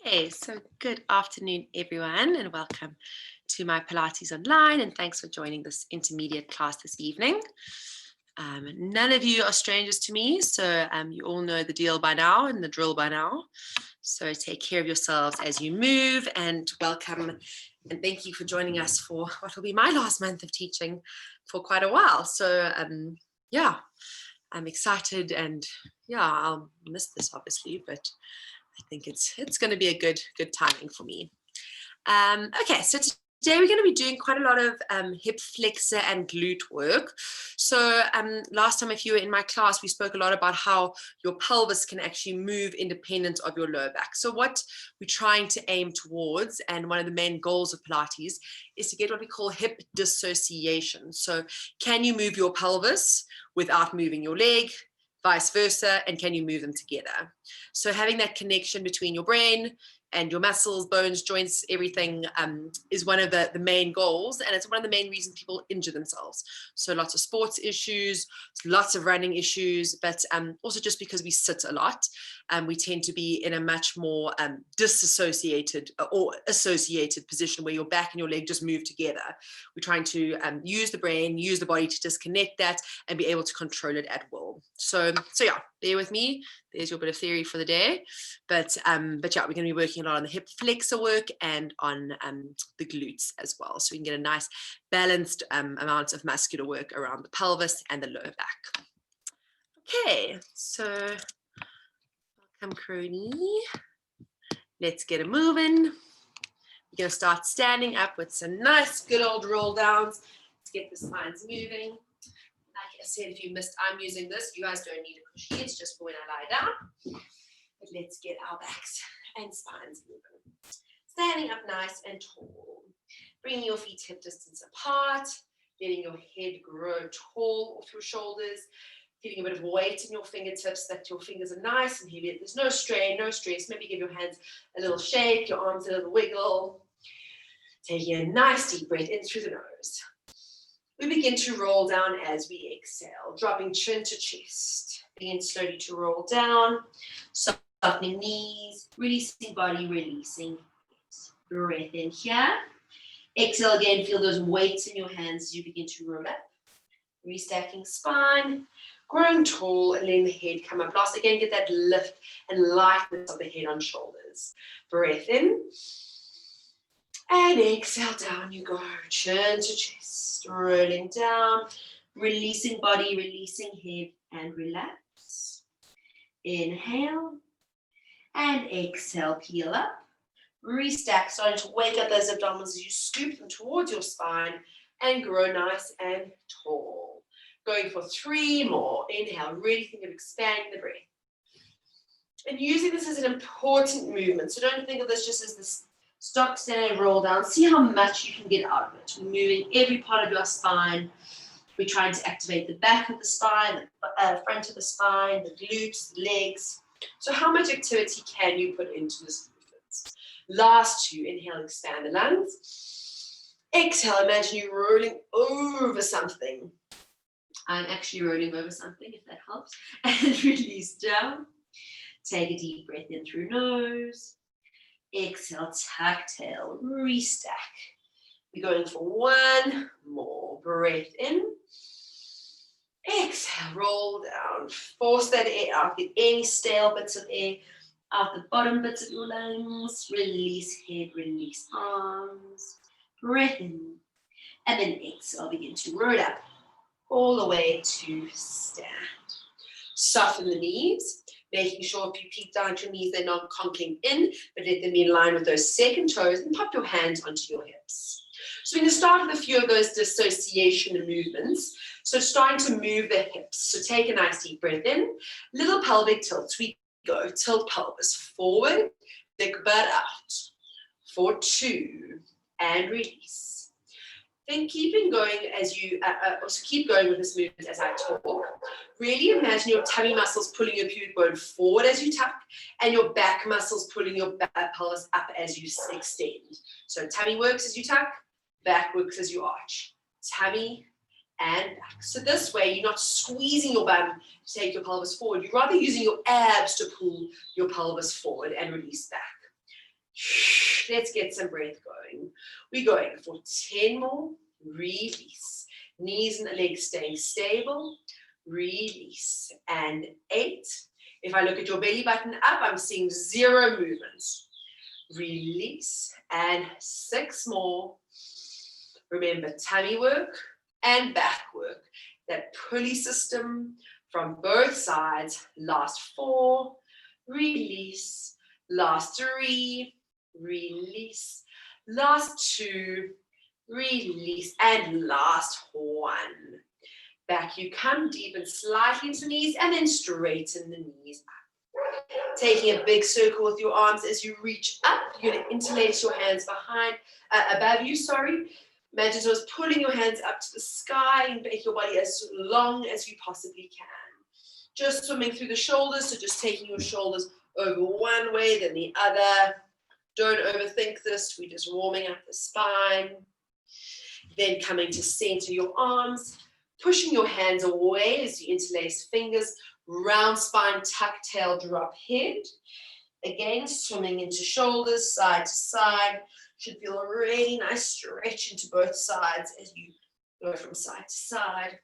Hey, so good afternoon, everyone, and welcome to my Pilates Online. And thanks for joining this intermediate class this evening. None of you are strangers to me, so you all know the deal by now and the drill by now. So take care of yourselves as you move, and welcome. And thank you for joining us for what will be my last month of teaching for quite a while. So yeah, I'm excited, and yeah, I'll miss this obviously, but I think it's going to be a good timing for me. Okay, so today we're going to be doing quite a lot of hip flexor and glute work. So last time, if you were in my class, we spoke a lot about how your pelvis can actually move independent of your lower back. So what we're trying to aim towards, and one of the main goals of Pilates, is to get what we call hip dissociation. So can you move your pelvis without moving your leg? Vice versa, and can you move them together? So having that connection between your brain and your muscles, bones, joints, everything is one of the main goals, and it's one of the main reasons people injure themselves. So lots of sports issues, lots of running issues, but also just because we sit a lot, we tend to be in a much more disassociated or associated position where your back and your leg just move together. We're trying to use the brain, use the body to disconnect that and be able to control it at will. So yeah, bear with me. There's your bit of theory for the day. But yeah, we're going to be working a lot on the hip flexor work and on the glutes as well. So we can get a nice balanced amount of muscular work around the pelvis and the lower back. Okay, so welcome, crony. Let's get it moving. We're going to start standing up with some nice good old roll downs to get the spines moving. Like I said, if you missed, I'm using this. You guys don't need a cushion. It's just for when I lie down. But let's get our backs and spines moving. Standing up nice and tall. Bringing your feet hip distance apart. Letting your head grow tall off your shoulders. Feeling a bit of weight in your fingertips, that your fingers are nice and heavy. There's no strain, no stress. Maybe give your hands a little shake, your arms a little wiggle. Taking a nice deep breath in through the nose. We begin to roll down as we exhale, dropping chin to chest. Begin slowly to roll down, softening knees, releasing body, releasing head. Breath in here. Exhale again, feel those weights in your hands as you begin to roll up. Restacking spine, growing tall, and letting the head come up. Last, again, get that lift and lightness of the head on shoulders. Breath in. And exhale, down you go, chin to chest, rolling down, releasing body, releasing head, and relax. Inhale, and exhale, peel up. Restack, starting to wake up those abdominals as you scoop them towards your spine and grow nice and tall. Going for 3 more. Inhale, really think of expanding the breath. And using this as an important movement, so don't think of this just as this stock, stand, and roll down. See how much you can get out of it. We're moving every part of your spine. We're trying to activate the back of the spine, the front of the spine, the glutes, the legs. So how much activity can you put into this movement? Last 2, inhale, expand the lungs. Exhale, imagine you rolling over something. I'm actually rolling over something, if that helps. And release down. Take a deep breath in through nose. Exhale, tuck tail, restack. We're going for 1 more. Breath in. Exhale, roll down. Force that air out. Get any stale bits of air out the bottom bits of your lungs. Release head, release arms. Breath in. And then exhale, begin to roll up all the way to stand. Soften the knees. Making sure if you peek down your knees, they're not conking in, but let them be in line with those second toes, and pop your hands onto your hips. So we're going to start with a few of those dissociation movements. So starting to move the hips. So take a nice deep breath in. Little pelvic tilts. We go. Tilt pelvis forward, thick butt out. For 2, and release. Then keeping going as you, also keep going with this movement as I talk. Really imagine your tummy muscles pulling your pubic bone forward as you tuck, and your back muscles pulling your pelvis up as you extend. So tummy works as you tuck, back works as you arch. Tummy and back. So this way, you're not squeezing your bum to take your pelvis forward. You're rather using your abs to pull your pelvis forward and release back. Let's get some breath going. We're going for 10 more. Release. Knees and the legs staying stable. Release. And 8. If I look at your belly button up, I'm seeing 0 movements. Release. And 6 more. Remember, tummy work and back work. That pulley system from both sides. Last 4. Release. Last 3. Release. Last 2. Release. And last 1. Back you come, deepen slightly into the knees, and then straighten the knees up. Taking a big circle with your arms as you reach up. You're going to interlace your hands above you, Imagine yourself pulling your hands up to the sky and make your body as long as you possibly can. Just swimming through the shoulders, so just taking your shoulders over one way, then the other. Don't overthink this. We're just warming up the spine. Then coming to center your arms, pushing your hands away as you interlace fingers, round spine, tuck tail, drop head. Again, swimming into shoulders, side to side. Should feel a really nice stretch into both sides as you go from side to side.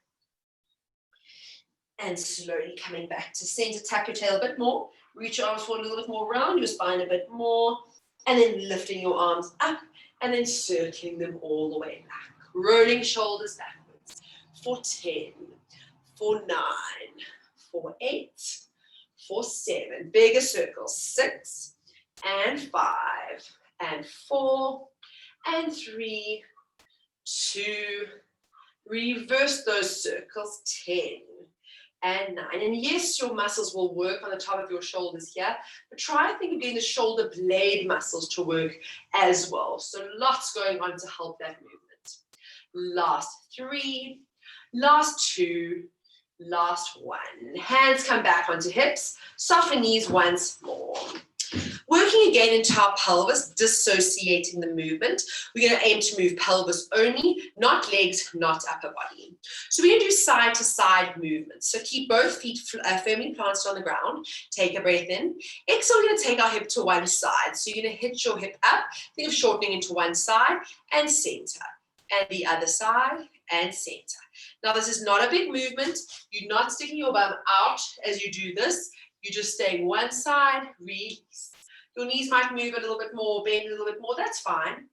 And slowly coming back to center, tuck your tail a bit more. Reach your arms forward a little bit more, round your spine a bit more. And then lifting your arms up and then circling them all the way back. Rolling shoulders backwards. For 10, for 9, for 8, for 7. Bigger circles. 6 and 5 and 4 and 3, 2. Reverse those circles. 10 and 9. And yes, your muscles will work on the top of your shoulders here, but try and think of getting the shoulder blade muscles to work as well. So lots going on to help that movement. Last 3, last 2, last 1. Hands come back onto hips, soften knees once more. Working again into our pelvis, dissociating the movement. We're going to aim to move pelvis only, not legs, not upper body. So we're going to do side to side movements. So keep both feet firmly planted on the ground. Take a breath in. Exhale, we're going to take our hip to one side. So you're going to hitch your hip up. Think of shortening into one side and center. And the other side and center. Now this is not a big movement. You're not sticking your bum out as you do this. You're just staying one side, release. Your knees might move a little bit more, bend a little bit more, that's fine.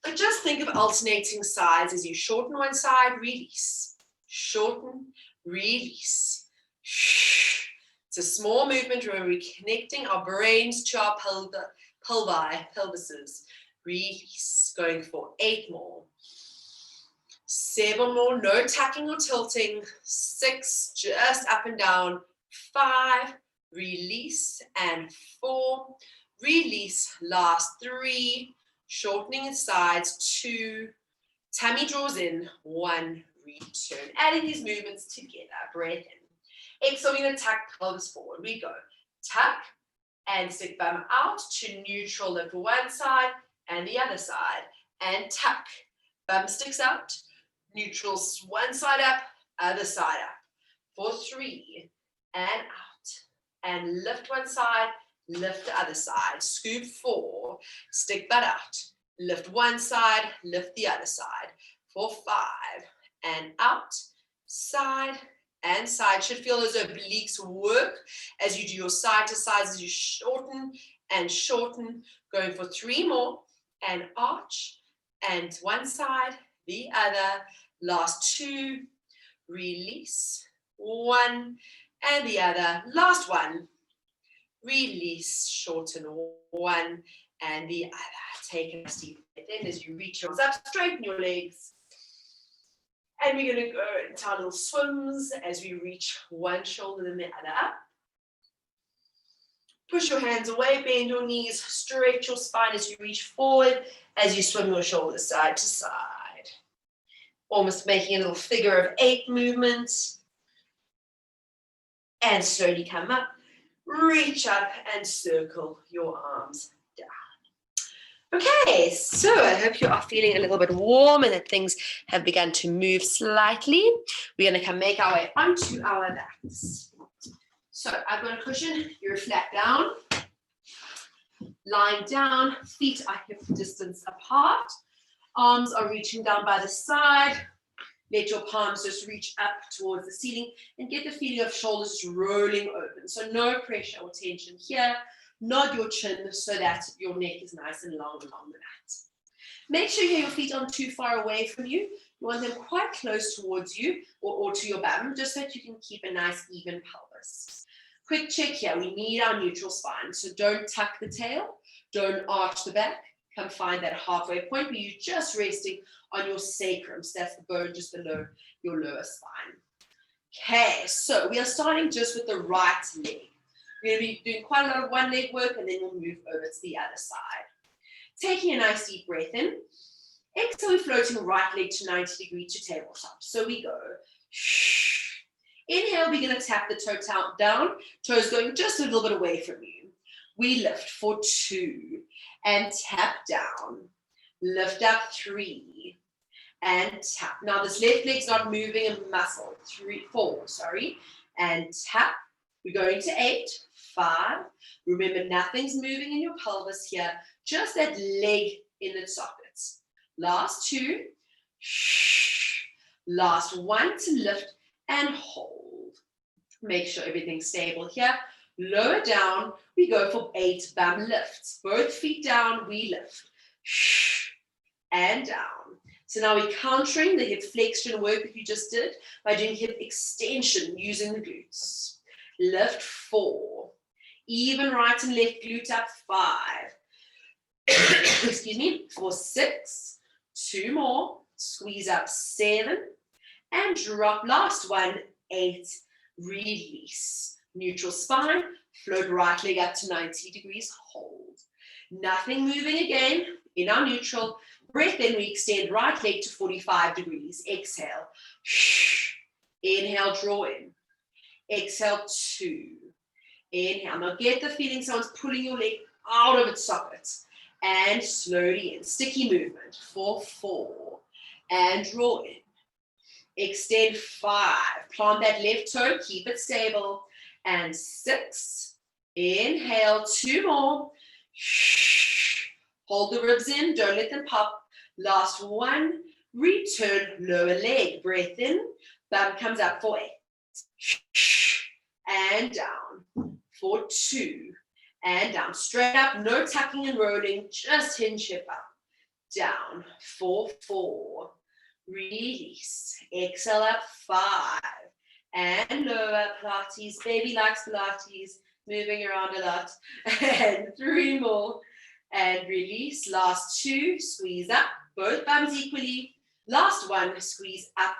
But just think of alternating sides as you shorten one side, release. Shorten, release. It's a small movement where we're connecting our brains to our pelvises. Release. Going for 8 more. 7 more, no tucking or tilting. 6, just up and down. 5, release. And 4, release. Last 3, shortening in sides. 2, tummy draws in. 1, return. Adding these movements together. Breath in. Exhale, we're going to tuck pelvis forward. We go tuck and stick bum out to neutral. Lift one side and the other side. And tuck. Bum sticks out. Neutral, one side up, other side up. For 3, and out. And lift one side, lift the other side. Scoop 4, stick butt out. Lift one side, lift the other side. For 5, and out. Side and side. Should feel those obliques work as you do your side to sides, as you shorten and shorten. Going for 3 more, and arch. And one side, the other. Last 2, release. 1 and the other. Last 1, release. Shorten 1 and the other. Take a deep breath in as you reach your arms up, straighten your legs. And we're going to go into our little swims as we reach one shoulder and the other up. Push your hands away, bend your knees, stretch your spine as you reach forward, as you swim your shoulders side to side. Almost making a little figure of 8 movements. And slowly come up, reach up and circle your arms down. Okay, so I hope you are feeling a little bit warm and that things have begun to move slightly. We're going to come make our way onto our backs. So I've got a cushion, you're flat down. Lying down, feet are hip distance apart. Arms are reaching down by the side. Let your palms just reach up towards the ceiling and get the feeling of shoulders just rolling open. So no pressure or tension here. Nod your chin so that your neck is nice and long along the mat. Make sure your feet aren't too far away from you. You want them quite close towards you or to your bum, just so that you can keep a nice even pelvis. Quick check here, we need our neutral spine. So don't tuck the tail, don't arch the back. Come find that halfway point where you're just resting on your sacrum. So that's the bone just below your lower spine. Okay, so we are starting just with the right leg. We're going to be doing quite a lot of one leg work, and then we'll move over to the other side. Taking a nice deep breath in. Exhale, we're floating right leg to 90 degrees to tabletop. So we go. Inhale, we're going to tap the toe down. Toes going just a little bit away from you. We lift for 2 and tap down. Lift up 3 and tap. Now this left leg's not moving a muscle. 4, and tap. We're going to 8, 5. Remember, nothing's moving in your pelvis here. Just that leg in its sockets. Last 2. Last 1 to lift and hold. Make sure everything's stable here. Lower down, we go for 8 bum lifts. Both feet down, we lift. And down. So now we're countering the hip flexion work that you just did by doing hip extension using the glutes. Lift 4. Even right and left glute up 5. Excuse me, for 6. 2 more. Squeeze up 7. And drop. Last one, 8. Release. Neutral spine. Float right leg up to 90 degrees. Hold. Nothing moving again. In our neutral. Breath in, we extend right leg to 45 degrees. Exhale. Inhale, draw in. Exhale, 2. Inhale. Now get the feeling someone's pulling your leg out of its socket. And slowly in. Sticky movement for 4. And draw in. Extend 5. Plant that left toe. Keep it stable. And 6. Inhale. 2 more. Hold the ribs in. Don't let them pop. Last 1. Return. Lower leg. Breath in. Bum comes up for 8. And down. For 2. And down. Straight up. No tucking and rolling. Just hinge hip up. Down. For 4. Release. Exhale up 5. And lower. Pilates. Baby likes Pilates. Moving around a lot. And 3 more. And release. Last 2. Squeeze up. Both bums equally. Last 1. Squeeze up.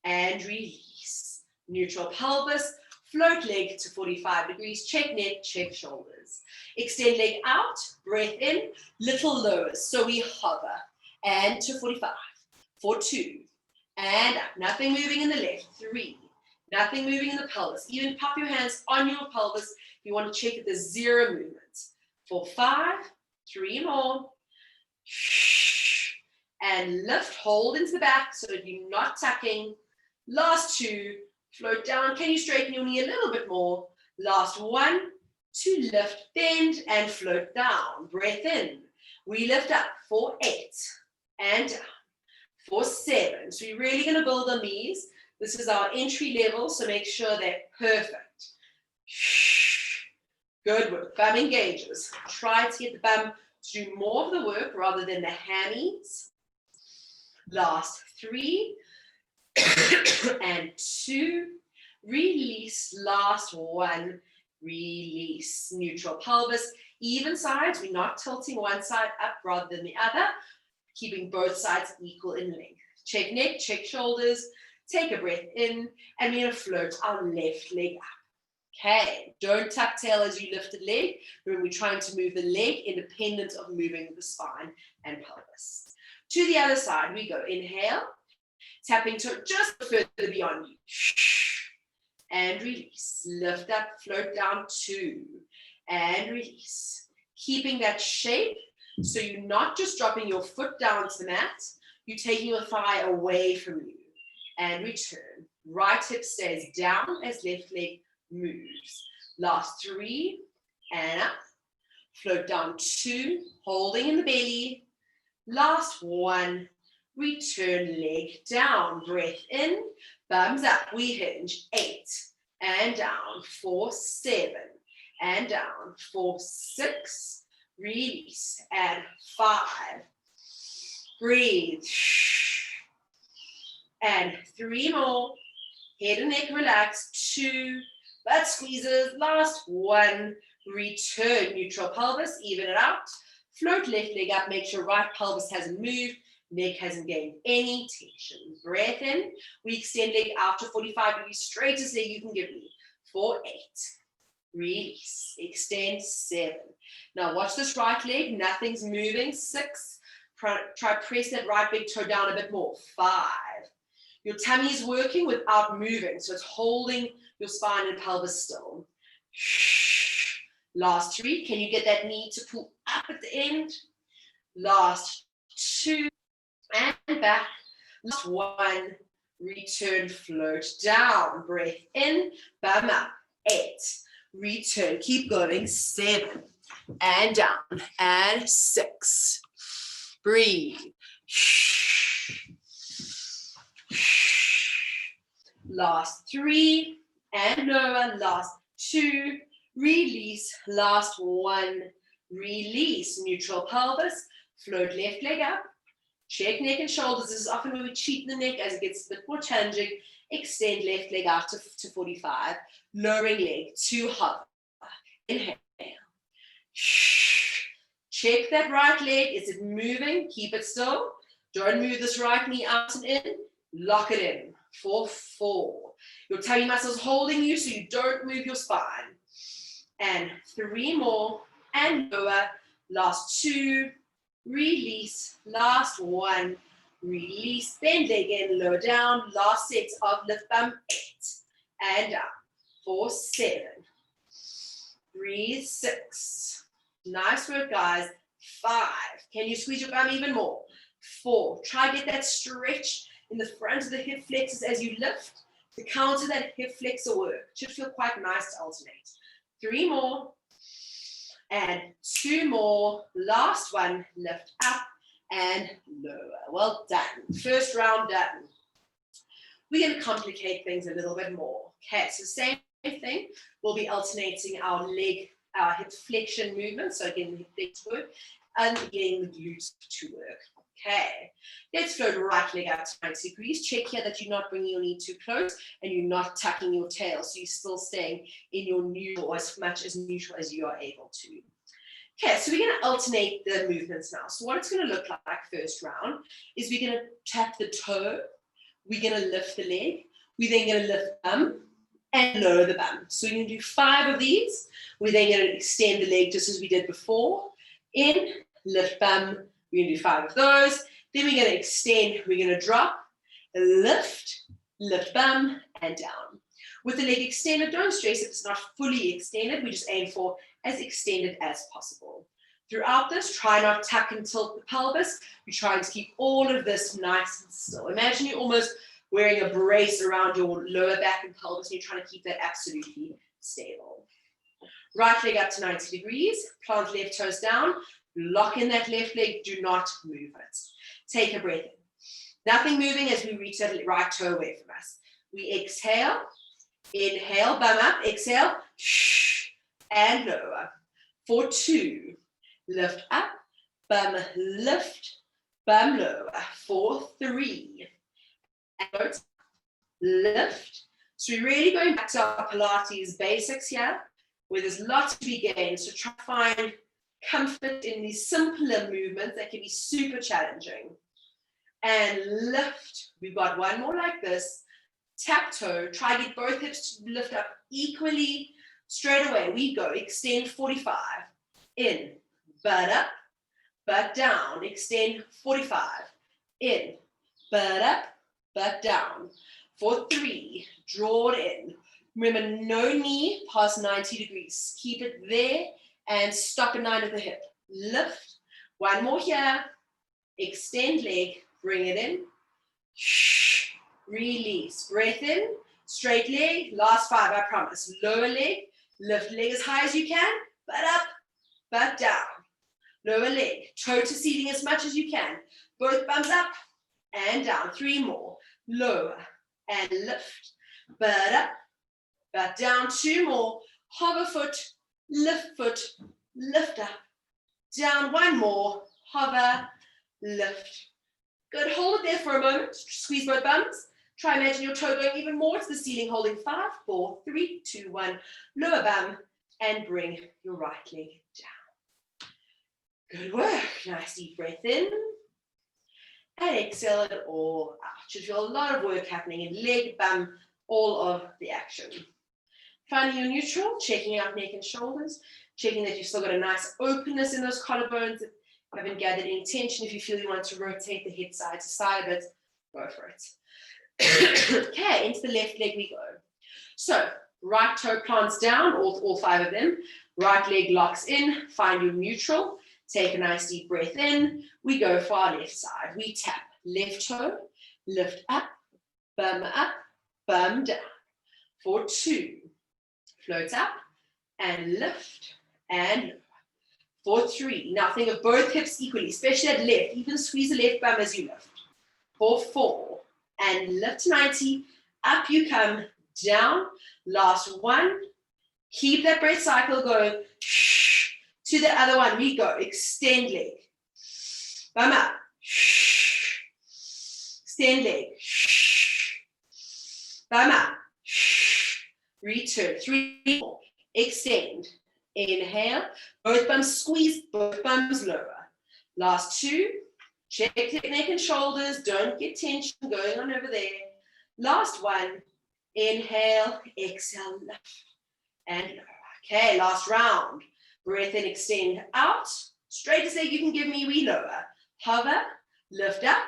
And release. Neutral pelvis. Float leg to 45 degrees. Check neck. Check shoulders. Extend leg out. Breath in. Little lowers. So we hover. And to 45. For 2. And up. Nothing moving in the left. 3. Nothing moving in the pelvis. Even pop your hands on your pelvis if you want to check that there's 0 movement. For 5. 3 more. And lift. Hold into the back so that you're not tucking. Last 2. Float down. Can you straighten your knee a little bit more? Last 1. To lift, bend, and float down. Breath in. We lift up for 8. And down. For 7. So we're really going to build on these. This is our entry level, so make sure they're perfect. Good work. Bum engages. Try to get the bum to do more of the work rather than the hammies. Last 3. And 2. Release. Last 1. Release. Neutral pelvis. Even sides. We're not tilting one side up rather than the other. Keeping both sides equal in length. Check neck. Check shoulders. Take a breath in. And we're going to float our left leg up. Okay, don't tuck tail as you lift the leg. Remember, we're trying to move the leg independent of moving the spine and pelvis. To the other side, we go. Inhale, tapping toe just further beyond you. And release. Lift up, float down, 2. And release. Keeping that shape, so you're not just dropping your foot down to the mat, you're taking your thigh away from you. And return. Right hip stays down as left leg moves. Last 3. And up. float down 2, holding in the belly. Last 1, return leg down, breath in, thumbs up, we hinge, 8, and down, 4, 7, and down, 4, 6, release, and 5, breathe, and 3 more, head and neck relax, 2, butt squeezes, last 1, return, neutral pelvis, even it out, float left leg up, make sure right pelvis hasn't moved, neck hasn't gained any tension. Breath in, we extend leg out to 45 degrees, straightest leg you can give me, 4, 8, release, extend, 7. Now watch this right leg, nothing's moving, 6, try press that right big toe down a bit more, 5. Your tummy is working without moving, so it's holding your spine and pelvis still. Last 3, can you get that knee to pull up at the end? Last 2, and back. Last 1, return, float down, breath in, bum up, 8, return, keep going, 7, and down, and 6, breathe. Last 3, and lower, last 2, release, last 1, release, neutral pelvis, float left leg up, check neck and shoulders. This is often where we cheat the neck as it gets a bit more challenging. Extend left leg out to 45, lowering leg to hover, inhale, check that right leg, is it moving? Keep it still, don't move this right knee out and in, lock it in, for 4, your tummy muscles holding you so you don't move your spine, and 3 more, and lower, last 2, release, last 1, release, bend leg in, lower down, last set of lift bum, 8, and down, 4, 7, breathe, 6, nice work guys, 5, can you squeeze your bum even more, 4, try to get that stretch in the front of the hip flexors as you lift to counter that hip flexor work. It should feel quite nice to alternate. 3 more, and 2 more, last 1, lift up and lower. Well done, first round done. We're going to complicate things a little bit more. Okay, so same thing, we'll be alternating our leg, our hip flexion movement, so getting the hip flex work, and getting the glutes to work. Okay, let's float right leg up to 90 degrees. Check here that you're not bringing your knee too close and you're not tucking your tail, so you're still staying in your neutral, as much as neutral as you are able to. Okay, so we're going to alternate the movements now. So what it's going to look like first round is we're going to tap the toe, we're going to lift the leg, we're then going to lift the bum and lower the bum. So we're going to do 5 of these. We're then going to extend the leg just as we did before. In, lift bum, we're going to do 5 of those. Then we're going to extend, we're going to drop, lift, lift bum, and down. With the leg extended, don't stress if it's not fully extended. We just aim for as extended as possible. Throughout this, try not tuck and tilt the pelvis. We try to keep all of this nice and still. Imagine you're almost wearing a brace around your lower back and pelvis, and you're trying to keep that absolutely stable. Right leg up to 90 degrees, plant left toes down, lock in that left leg, do not move it. Take a breath in. Nothing moving as we reach that right toe away from us. We exhale, inhale, bum up, exhale, and lower. For 2, lift up, bum lift, bum lower. For 3, and lift. So we're really going back to our Pilates basics here, where there's lots to be gained. So try to find comfort in these simpler movements that can be super challenging. And lift. We've got 1 more like this. Tap toe. Try to get both hips to lift up equally. Straight away, we go. Extend 45. In. Butt up. Butt down. Extend 45. In. Butt up. Butt down. For 3. Draw it in. Remember, no knee past 90 degrees. Keep it there and stop at 9 of the hip. Lift. 1 more here. Extend leg. Bring it in. Release. Breath in. Straight leg. Last 5, I promise. Lower leg. Lift leg as high as you can. Butt up. butt down. Lower leg, toe to ceiling as much as you can. Both bums up and down. 3 more. Lower and lift. Butt up, butt down. 2 more. Hover foot, lift up. Down. 1 more. Hover, lift. Good. Hold it there for a moment. Squeeze both bums. Try imagine your toe going even more to the ceiling, holding 5, 4, 3, 2, 1. Lower bum and bring your right leg down. Good work. Nice deep breath in. And exhale it all out. Should feel a lot of work happening in leg, bum, all of the action. Finding your neutral, checking out neck and shoulders, checking that you've still got a nice openness in those collarbones, that you haven't gathered any tension. If you feel you want to rotate the head side to side a bit, go for it. Okay, into the left leg we go. So, right toe plants down, all 5 of them. Right leg locks in, find your neutral. Take a nice deep breath in. We go for our left side. We tap left toe, lift up, bum down. For 2, float up and lift and lower. For 3, now think of both hips equally, especially at left. Even squeeze the left bum as you lift. For 4, and lift to 90. Up you come, down. Last 1. Keep that breath cycle going. To the other one, we go. Extend leg. Bum up. Extend leg. Bum up. Return. 3 more. Extend. Inhale. Both bums squeeze. Both bums lower. Last 2. Check neck and shoulders. Don't get tension going on over there. Last 1. Inhale. Exhale. Lift. And lower. Okay, last round. Breath in, extend out. Straightest leg you can give me, we lower. Hover, lift up,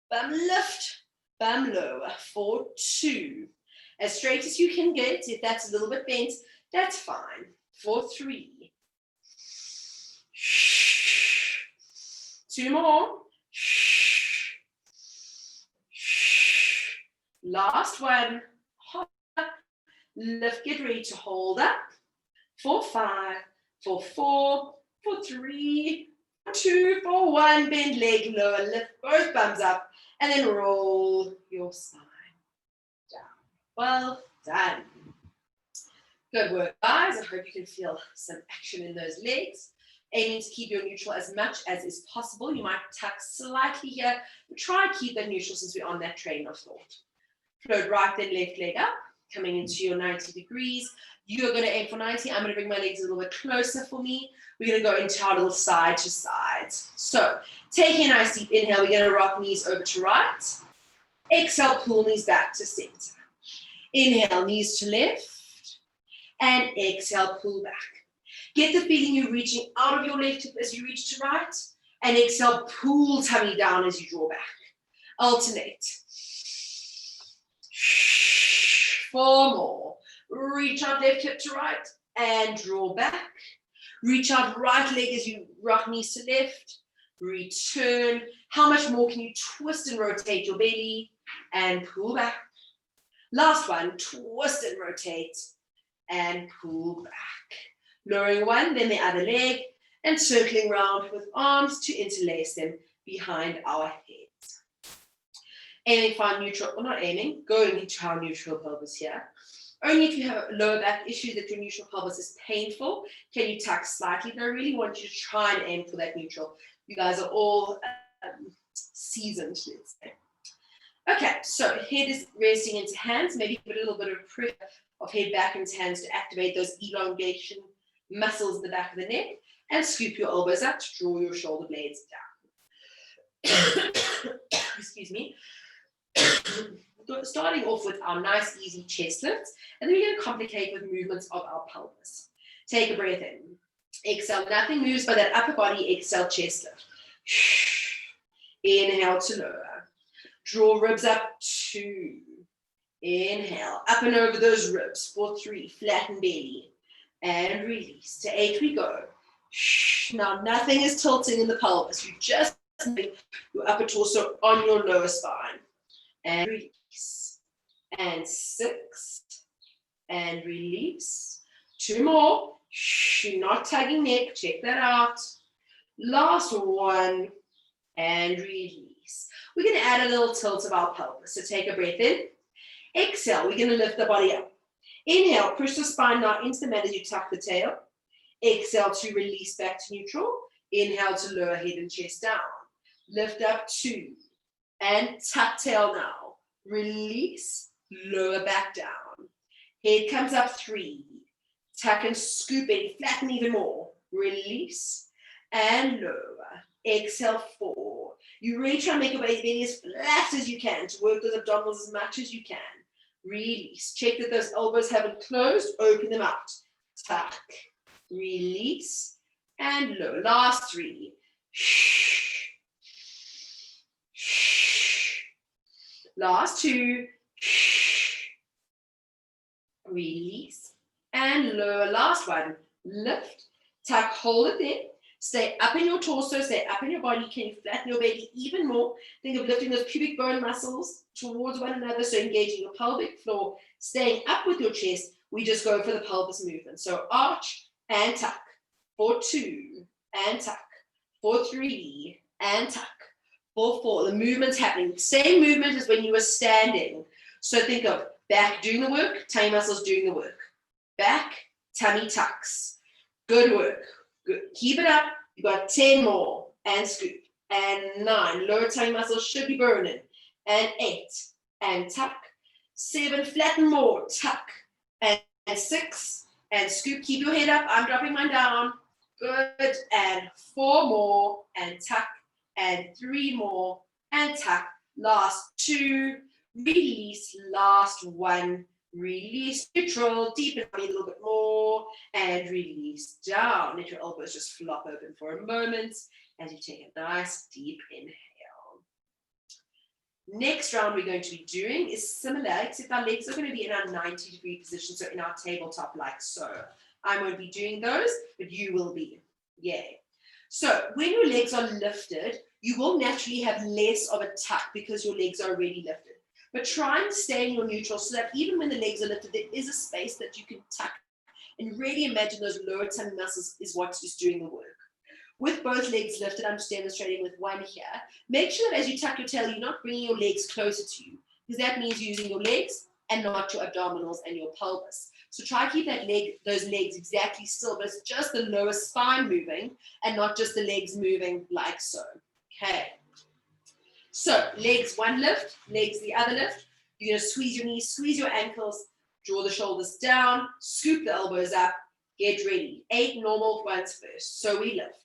bum lift, bum lower. For 2. As straight as you can get. If that's a little bit bent, that's fine. For 3. 2 more. Last 1. Hover, lift, get ready to hold up. For 5. For 4, for 3, for 2, for 1, bend leg lower, lift both bums up, and then roll your spine down. Well done. Good work, guys. I hope you can feel some action in those legs. Aiming to keep your neutral as much as is possible. You might tuck slightly here, but try and keep that neutral since we're on that train of thought. Float right, then left leg up, coming into your 90 degrees. You're going to aim for 90. I'm going to bring my legs a little bit closer for me. We're going to go into our little side to side. So, taking a nice deep inhale, we're going to rock knees over to right. Exhale, pull knees back to center. Inhale, knees to left. And exhale, pull back. Get the feeling you're reaching out of your left hip as you reach to right. And exhale, pull tummy down as you draw back. Alternate. 4 more. Reach out left hip to right and draw back. Reach out right leg as you rock knees to left. Return. How much more can you twist and rotate your belly and pull back? Last one, twist and rotate and pull back. Lowering 1, then the other leg, and circling round with arms to interlace them behind our heads. Aiming for our neutral, or not aiming, going into our neutral pelvis here. Only if you have a lower back issue that your neutral pelvis is painful, can you tuck slightly. But I really want you to try and aim for that neutral. You guys are all seasoned, let's say. Okay, so head is resting into hands. Maybe put a little bit of pressure of head back into hands to activate those elongation muscles in the back of the neck. And scoop your elbows up to draw your shoulder blades down. Excuse me. Starting off with our nice easy chest lifts, and then we're going to complicate with movements of our pelvis. Take a breath in. Exhale, nothing moves but that upper body. Exhale, chest lift. Inhale to lower. Draw ribs up, 2. Inhale, up and over those ribs for 3. Flatten belly and release. To 8 we go. Now nothing is tilting in the pelvis. You just make your upper torso on your lower spine. And release. And 6. And release. 2 more. Shh, not tugging neck. Check that out. Last one. And release. We're going to add a little tilt of our pelvis. So take a breath in. Exhale. We're going to lift the body up. Inhale. Push the spine now into the mat as you tuck the tail. Exhale to release back to neutral. Inhale to lower head and chest down. Lift up 2. And tuck tail now. Release. Lower back down. Head comes up 3. Tuck and scoop in. Flatten even more. Release. And lower. Exhale 4. You really try to make your belly as flat as you can to work those abdominals as much as you can. Release. Check that those elbows haven't closed. Open them out. Tuck. Release. And lower. Last 3. Shh. Shh. Last 2. Shh. Release. And lower. Last 1. Lift. Tuck. Hold it there. Stay up in your torso, stay up in your body. Can you flatten your belly even more? Think of lifting those pubic bone muscles towards one another, so engaging your pelvic floor, staying up with your chest. We just go for the pelvis movement. So arch and tuck. For 2 and tuck. For 3 and tuck. For 4. The movement's happening. Same movement as when you were standing. So think of back doing the work, tummy muscles doing the work. Back, tummy tucks. Good work. Good. Keep it up. You've got 10 more. And scoop. And 9. Lower tummy muscles should be burning. And 8. And tuck. 7. Flatten more. Tuck. And 6. And scoop. Keep your head up. I'm dropping mine down. Good. And 4 more. And tuck. And 3 more. And tuck. Last 2. Release. Last 1. Release, neutral, deepen a little bit more, and release down. Let your elbows just flop open for a moment as you take a nice deep inhale. Next round we're going to be doing is similar, except our legs are going to be in our 90-degree position, so in our tabletop like so. I won't be doing those, but you will be. Yay. So when your legs are lifted, you will naturally have less of a tuck because your legs are already lifted. But try and stay in your neutral so that even when the legs are lifted, there is a space that you can tuck and really imagine those lower tummy muscles is what is doing the work. With both legs lifted, I'm just demonstrating with one here. Make sure that as you tuck your tail, you're not bringing your legs closer to you because that means using your legs and not your abdominals and your pelvis. So try to keep those legs exactly still, but it's just the lower spine moving and not just the legs moving like so. Okay. So legs one lift, legs the other lift. You're going to squeeze your knees, squeeze your ankles, draw the shoulders down, scoop the elbows up, get ready. 8 normal ones first. So we lift.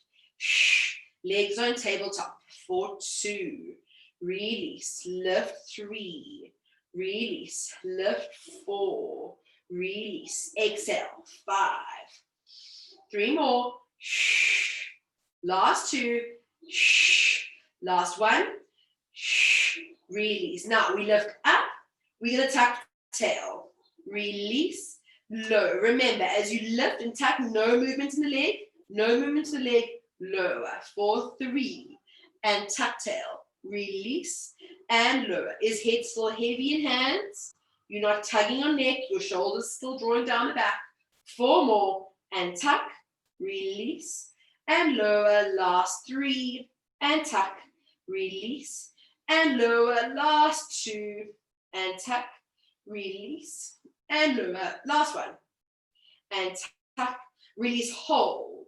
Legs on tabletop for 2. Release, lift 3. Release, lift 4. Release, exhale 5. 3 more. Last 2. Last 1. Release. Now we lift up. We're going to tuck tail. Release. Low. Remember, as you lift and tuck, no movement in the leg. No movement in the leg. Lower. For 3. And tuck tail. Release. And lower. Is head still heavy in hands? You're not tugging on neck. Your shoulders still drawing down the back. 4 more. And tuck. Release. And lower. Last 3. And tuck. Release. And lower. Last 2. And tuck. Release. And lower. Last 1. And tuck. Release. Hold.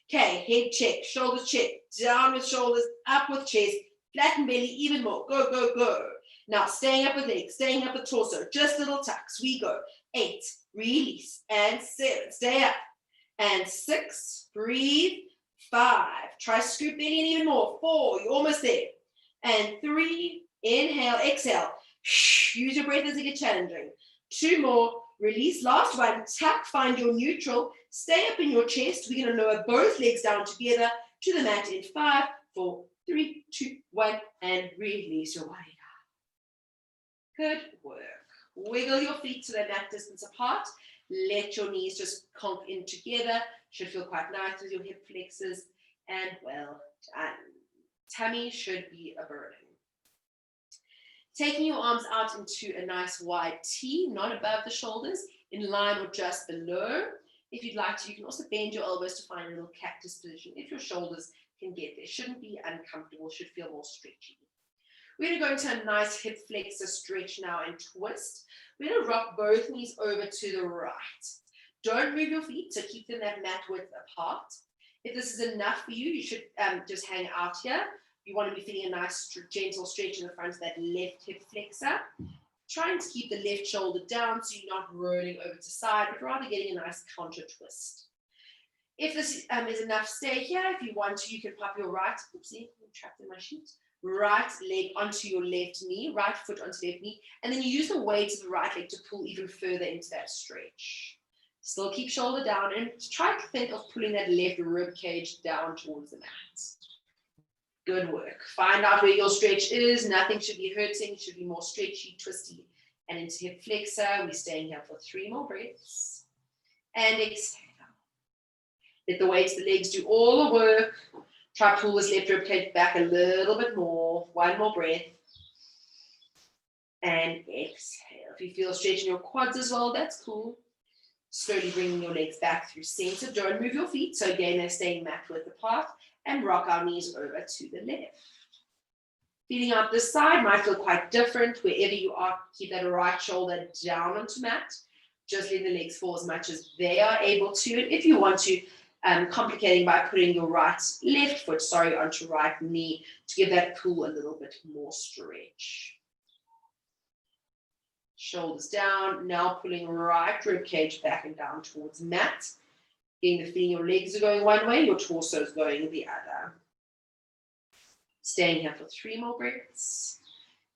Okay. Head check. Shoulders check. Down with shoulders. Up with chest. Flatten belly even more. Go, go, go. Now staying up with legs. Staying up with torso. Just little tucks. We go. 8. Release. And 7. Stay up. And 6. Breathe. 5. Try scoop belly in even more. 4. You're almost there. And 3. Inhale. Exhale. Use your breath as it gets challenging. 2 more. Release. Last 1. Tuck. Find your neutral. Stay up in your chest. We're going to lower both legs down together to the mat in 5, 4, 3, 2, 1. And release your body down. Good work. Wiggle your feet to the mat distance apart. Let your knees just conk in together. Should feel quite nice with your hip flexors. And well done. Tummy should be a burning. Taking your arms out into a nice wide T, not above the shoulders, in line or just below. If you'd like to, you can also bend your elbows to find a little cactus position if your shoulders can get there. Shouldn't be uncomfortable, should feel more stretchy. We're going to go into a nice hip flexor stretch now and twist. We're going to rock both knees over to the right. Don't move your feet, so keep them that mat width apart. If this is enough for you, you should just hang out here. You want to be feeling a nice gentle stretch in the front of that left hip flexor. Trying to keep the left shoulder down so you're not rolling over to side, but rather getting a nice counter twist. If this is enough, stay here. If you want to, you can pop your right, oopsie, I'm trapped in my sheet, right leg onto your left knee, right foot onto left knee, and then you use the weight of the right leg to pull even further into that stretch. Still keep shoulder down and try to think of pulling that left rib cage down towards the mat. Good work. Find out where your stretch is. Nothing should be hurting. It should be more stretchy, twisty, and into hip flexor. We're staying here for 3 more breaths. And exhale. Let the weight of the legs do all the work. Try to pull this left rib cage back a little bit more. 1 more breath. And exhale. If you feel a stretch in your quads as well, that's cool. Slowly bringing your legs back through center. Don't move your feet. So again, they're staying mat width apart. And rock our knees over to the left. Feeling out this side might feel quite different. Wherever you are, keep that right shoulder down onto mat. Just letting the legs fall as much as they are able to. And if you want to, complicating by putting your left foot onto right knee to give that pull a little bit more stretch. Shoulders down. Now pulling right rib cage back and down towards mat. Getting the feeling your legs are going one way, your torso is going the other. Staying here for 3 more breaths.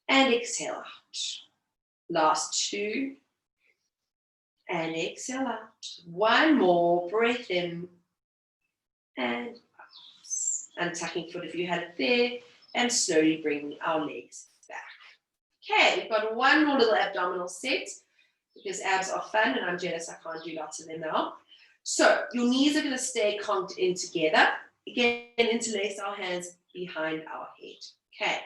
And exhale out. Last 2. And exhale out. 1 more breath in. And out. Untucking foot if you had it there. And slowly bringing our legs back. Okay, we've got 1 more little abdominal set. Because abs are fun and I'm jealous I can't do lots of them now. So your knees are going to stay conked in together. Again, interlace our hands behind our head. Okay,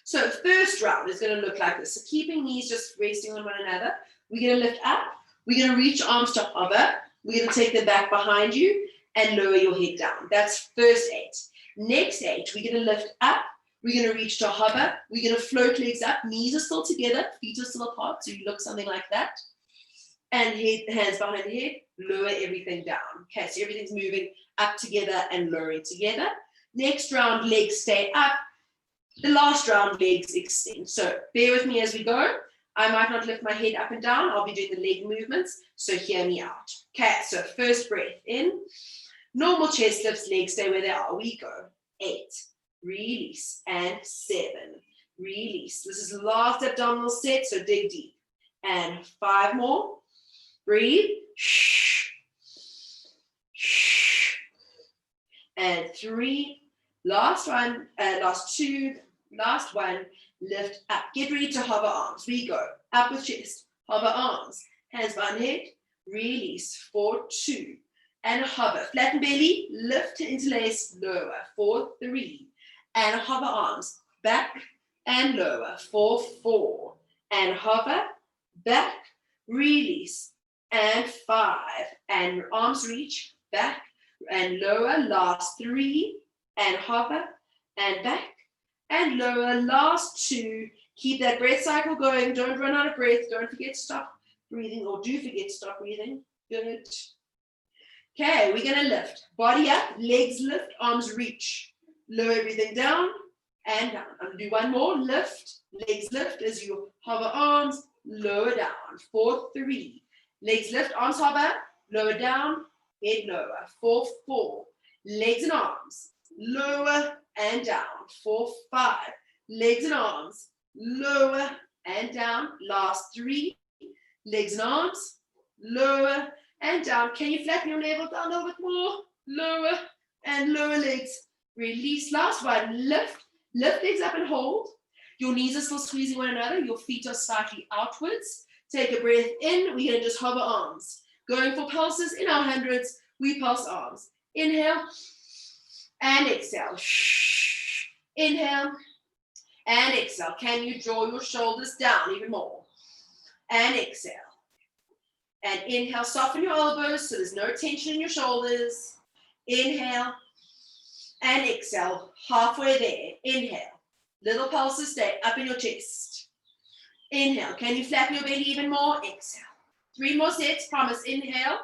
so first round is going to look like this. So keeping knees just resting on one another. We're going to lift up. We're going to reach arms to hover. We're going to take them back behind you and lower your head down. That's first 8. Next 8, we're going to lift up. We're going to reach to hover. We're going to float legs up. Knees are still together. Feet are still apart. So you look something like that. And hands behind the head, lower everything down. Okay, so everything's moving up together and lowering together. Next round, legs stay up. The last round, legs extend. So bear with me as we go. I might not lift my head up and down. I'll be doing the leg movements, so hear me out. Okay, so first breath in. Normal chest lifts, legs stay where they are. We go. 8, release, and 7, release. This is the last abdominal set, so dig deep. And 5 more. Breathe. And 3. Last one. Last 2. Last 1. Lift up. Get ready to hover arms. We go. Up with chest. Hover arms. Hands behind head. Release. For 2. And hover. Flatten belly. Lift to interlace. Lower. For 3. And hover arms. Back and lower. For 4. And hover. Back. Release. And 5, and arms reach, back, and lower, last 3, and hover, and back, and lower, last 2, keep that breath cycle going, don't run out of breath, don't forget to stop breathing, or do forget to stop breathing, good. Okay, we're gonna lift, body up, legs lift, arms reach, lower everything down, and down. I'm gonna do 1 more, lift, legs lift as you hover arms, lower down, for 3, legs lift, arms hover, lower down, head lower, for 4. Legs and arms, lower and down, for 5. Legs and arms, lower and down, last 3. Legs and arms, lower and down. Can you flatten your navel down a little bit more? Lower and lower legs. Release, last 1, lift legs up and hold. Your knees are still squeezing one another, your feet are slightly outwards. Take a breath in, we're going to just hover arms. Going for pulses in our hundreds, we pulse arms. Inhale and exhale. Inhale and exhale. Can you draw your shoulders down even more? And exhale. And inhale, soften your elbows so there's no tension in your shoulders. Inhale and exhale, halfway there. Inhale, little pulses, stay up in your chest. Inhale, can you flatten your belly even more? Exhale. 3 more sets, promise. Inhale.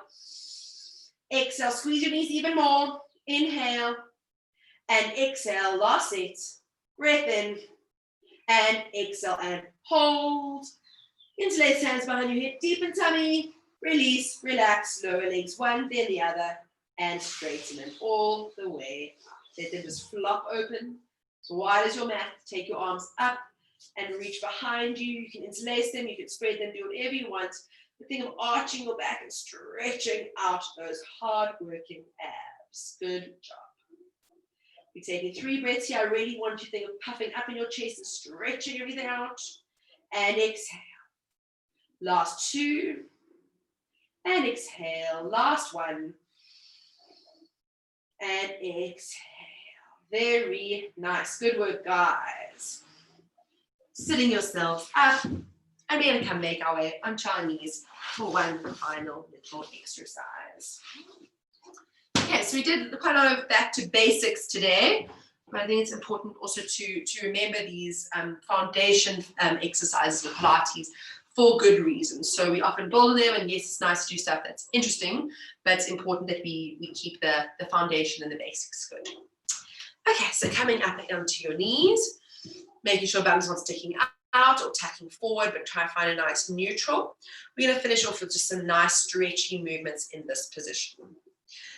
Exhale, squeeze your knees even more. Inhale and exhale, last set. Breath in and exhale and hold. Interlace hands behind your head, deepen tummy. Release, relax, lower legs one, then the other, and straighten them all the way. Let them just flop open. As wide as your mat, take your arms up and reach behind you. You can interlace them, you can spread them, do whatever you want. The thing of arching your back and stretching out those hard-working abs. Good job. We're taking 3 breaths here. I really want you to think of puffing up in your chest and stretching everything out. And exhale. Last 2. And exhale. Last 1. And exhale. Very nice. Good work, guys. Sitting yourselves up. And we're going to come make our way onto our knees for one final little exercise. Okay, so we did quite a lot of back to basics today, but I think it's important also to remember these foundation exercises with Pilates for good reasons. So we often build on them, and yes, it's nice to do stuff that's interesting, but it's important that we keep the foundation and the basics good. Okay, so coming up onto your knees, making sure bum's not sticking out or tucking forward, but try to find a nice neutral. We're going to finish off with just some nice stretchy movements in this position.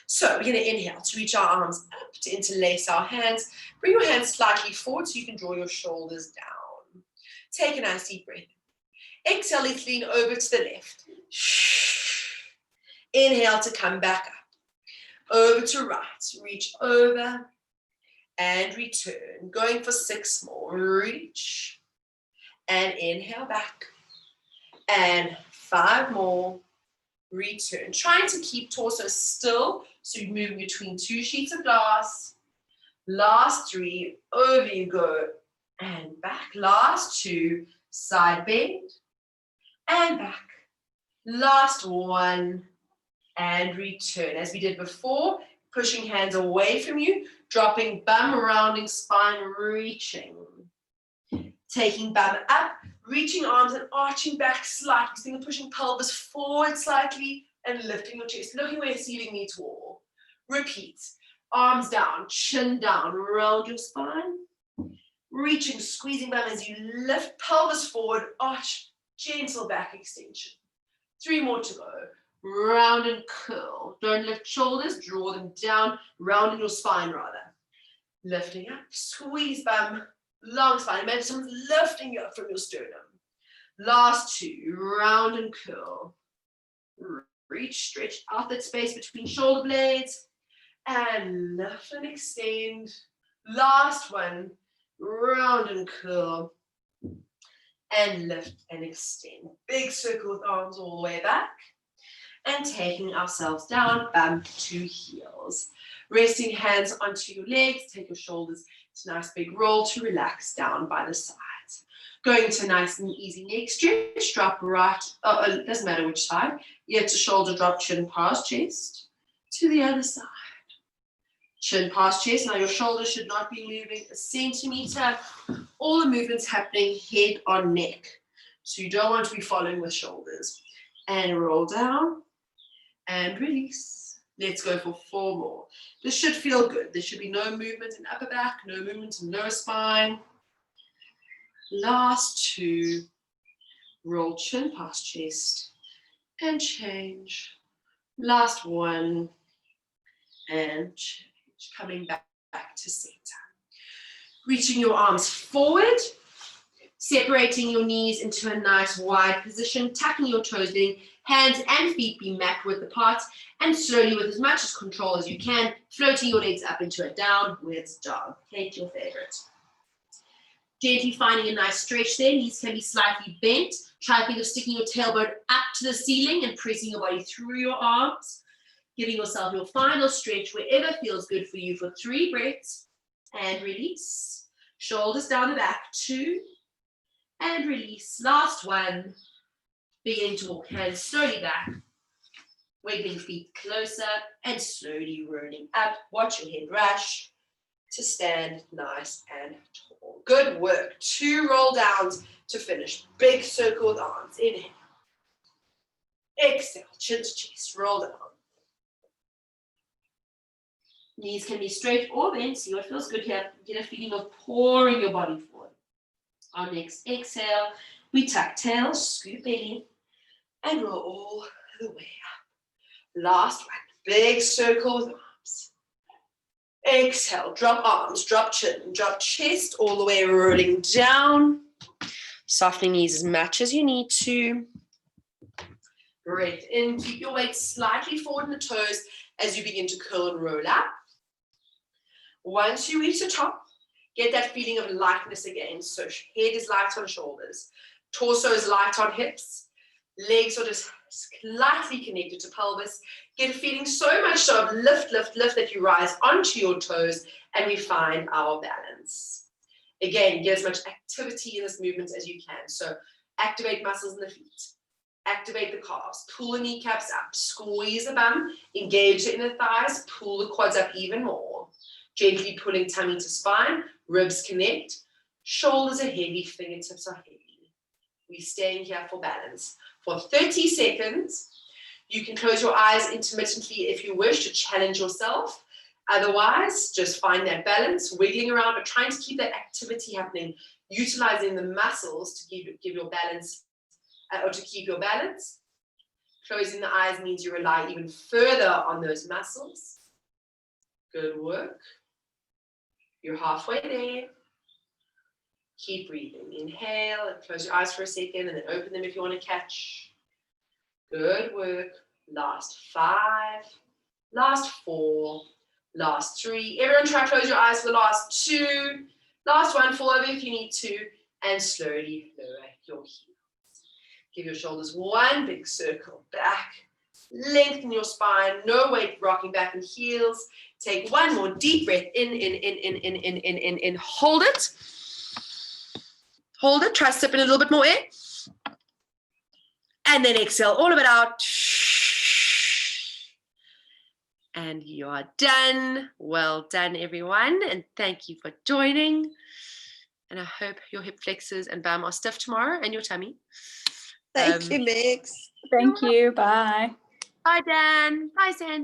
So we're going to inhale to reach our arms up, to interlace our hands. Bring your hands slightly forward so you can draw your shoulders down. Take a nice deep breath. Exhale, let's lean over to the left. Inhale to come back up. Over to right. Reach over and return. Going for 6 more. Reach and inhale back. And 5 more. Return. Trying to keep torso still, so you're moving between 2 sheets of glass. Last 3, over you go and back. Last 2, side bend and back. Last 1 and return. As we did before, pushing hands away from you, dropping bum, rounding spine, reaching. Taking bum up, reaching arms and arching back slightly. So think of pushing pelvis forward slightly and lifting your chest, looking where ceiling meets wall. Repeat. Arms down, chin down, round your spine. Reaching, squeezing bum as you lift pelvis forward, arch, gentle back extension. 3 more to go. Round and curl. Don't lift shoulders, draw them down, rounding your spine rather. Lifting up, squeeze bum, long spine. Imagine someone's lifting you up from your sternum. Last 2, round and curl. Reach, stretch out that space between shoulder blades. And lift and extend. Last 1, round and curl. And lift and extend. Big circle with arms all the way back. And taking ourselves down, bum to heels. Resting hands onto your legs, take your shoulders to a nice big roll to relax down by the sides. Going to a nice and easy neck stretch, drop right, it doesn't matter which side, ear to shoulder, drop chin past chest, to the other side. Chin past chest, now your shoulders should not be moving a centimeter. All the movements happening head on neck. So you don't want to be following with shoulders. And roll down and release. Let's go for 4 more. This should feel good. There should be no movement in upper back, no movement in lower spine. Last 2. Roll chin past chest and change. Last 1 and change. Coming back to center. Reaching your arms forward. Separating your knees into a nice wide position, tucking your toes, letting hands and feet be mat width apart, and slowly, with as much control as you can, floating your legs up into a downward dog. Take your favorite. Gently finding a nice stretch there. Knees can be slightly bent. Try to think of sticking your tailbone up to the ceiling and pressing your body through your arms. Giving yourself your final stretch wherever feels good for you for 3 breaths. And release. Shoulders down the back. 2. And release. Last 1. Begin to walk hands slowly back Wiggling feet closer and slowly rolling up. Watch your head rush to stand nice and tall. Good work. 2 roll downs to finish. Big circle with arms. Inhale. Exhale. Chin to chest. Roll down. Knees can be straight or bent. See what feels good here. Get a feeling of pouring your body forward. Our next exhale, we tuck tail, scoop belly, and roll all the way up. Last one. Big circle with arms. Exhale. Drop arms, drop chin, drop chest, all the way rolling down. Softening knees as much as you need to. Breathe in. Keep your weight slightly forward in the toes as you begin to curl and roll up. Once you reach the top, get that feeling of lightness again. So head is light on shoulders, torso is light on hips, legs are just slightly connected to pelvis. Get a feeling so much so of lift, lift, lift that you rise onto your toes and we find our balance. Again, get as much activity in this movement as you can. So activate muscles in the feet, activate the calves, pull the kneecaps up, squeeze the bum, engage the inner thighs, pull the quads up even more. Gently pulling tummy to spine, ribs connect, shoulders are heavy, fingertips are heavy. We're staying here for balance. For 30 seconds, you can close your eyes intermittently if you wish to challenge yourself. Otherwise, just find that balance, wiggling around, but trying to keep that activity happening, utilizing the muscles to give your balance, or to keep your balance. Closing the eyes means you rely even further on those muscles. Good work. You're halfway there. Keep breathing. Inhale and close your eyes for a second and then open them if you want to catch. Good work. Last 5. Last 4. Last 3. Everyone try to close your eyes for the last 2. Last 1. Fall over if you need to. And slowly lower your heels. Give your shoulders one big circle back. Lengthen your spine. No weight rocking back in heels. Take one more deep breath in. Hold it. Hold it. Try to sip in a little bit more air. And then exhale all of it out. And you are done. Well done, everyone. And thank you for joining. And I hope your hip flexors and bum are stiff tomorrow and your tummy. Thank you, Lex. Thank you. Bye. Bye, Dan. Bye, Sandy.